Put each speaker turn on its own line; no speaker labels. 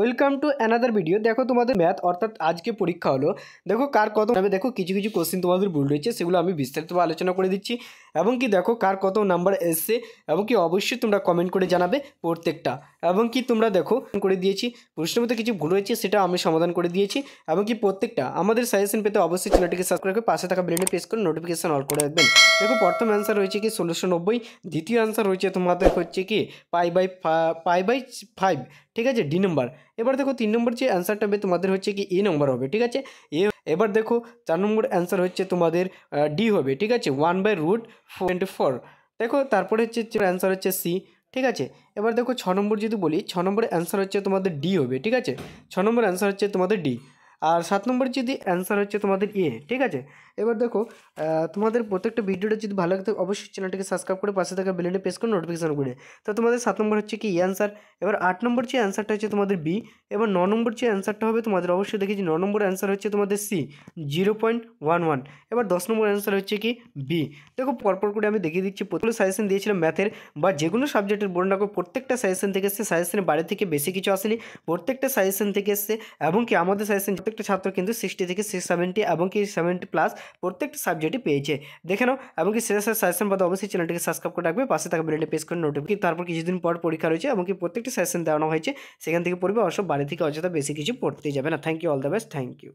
Welcome to another video. দেখো তোমাদের math অর্থাৎ আজকে পরীক্ষা হলো। দেখো কার কত নামে, দেখো কিছু কিছু কোশ্চেন তোমাদের ভুল রয়েছে, সেগুলো আমি বিস্তারিতভাবে আলোচনা করে দিচ্ছি। এবং কি দেখো কার কত নাম্বার এসছে, এবং কি অবশ্যই তোমরা কমেন্ট করে জানাবে প্রত্যেকটা। এবং কি তোমরা দেখো করে দিয়েছি, প্রশ্নের মধ্যে কিছু ভুল রয়েছে সেটা আমি সমাধান করে দিয়েছি। এবং কি প্রত্যেকটা আমাদের সাজেশন পেতে অবশ্যই চ্যানেলটিকে সাবস্ক্রাইব করে পাশে থাকা বেলটি প্রেস করে নোটিফিকেশন অল করে রাখবেন। দেখো প্রথম অ্যান্সার রয়েছে কি 1690, দ্বিতীয় অ্যান্সার রয়েছে তোমাদের হচ্ছে কি পাই বাই 5, ঠিক আছে, ডি নম্বর। এবার দেখো 3 নম্বর যে অ্যান্সারটা হবে তোমাদের হচ্ছে কি এ নম্বর হবে, ঠিক আছে। এবার দেখো 4 নম্বর অ্যান্সার হচ্ছে তোমাদের ডি হবে, ঠিক আছে, 1/√424। দেখো তারপরে হচ্ছে অ্যান্সার হচ্ছে সি, ঠিক আছে। এবার দেখো 6 নম্বর যদি বলি, 6 নম্বরের অ্যান্সার হচ্ছে তোমাদের ডি হবে, ঠিক আছে, 6 নম্বর অ্যান্সার হচ্ছে তোমাদের ডি। আর 7 নম্বর যদি অ্যান্সার হচ্ছে তোমাদের এ, ঠিক আছে। এবার দেখো তোমাদের প্রত্যেকটা ভিডিওটা যদি ভালো লাগে অবশ্যই চ্যানেলটিকে সাবস্ক্রাইব করে পাশে থাকা বেলটি প্রেস করে নোটিফিকেশন করে। তো তোমাদের 7 নম্বর হচ্ছে কি অ্যান্সার। এবার 8 নম্বর যে অ্যান্সারটা হচ্ছে তোমাদের বি। এবার 9 নম্বর যে অ্যান্সারটা হবে তোমাদের অবশ্যই দেখেছি 9 নম্বর অ্যান্সার হচ্ছে তোমাদের সি, 0.11। এবার 10 নম্বর অ্যান্সার হচ্ছে কি বি। দেখো পরপর করে আমি দেখিয়ে দিচ্ছি, প্রথমে সাজেশন দিয়েছিলাম ম্যাথের বা যে কোনো সাবজেক্টের বড় না করে প্রত্যেকটা সাজেশন থেকে এসছে, সাজেশনের বাইরে থেকে বেশি কিছু আসেনি, প্রত্যেকটা সাজেশন থেকে এসছে। এবং কি আমাদের সাজেশন প্রত্যেকটা ছাত্র কিন্তু 60 থেকে 70 এবং কি 70+ প্রত্যেকটা সাবজেক্টই পেয়েছে, দেখে নাও। এবং কি শেষ সাজেশন বাদে অবশ্যই চ্যানেলটিকে সাবস্ক্রাইব করে রাখবে, পাশে থাকা বেলটি প্রেস করে নোটিফিকেশন। তারপর কিছুদিন পর পরীক্ষা রয়েছে এবং কি প্রত্যেকটা সেশন দেওয়ানো হয়েছে, সেখান থেকে পড়বে, অবশ্য বাড়ি থেকে অযথা বেশি কিছু পড়তে যাবে না। Thank you, all the best, thank you.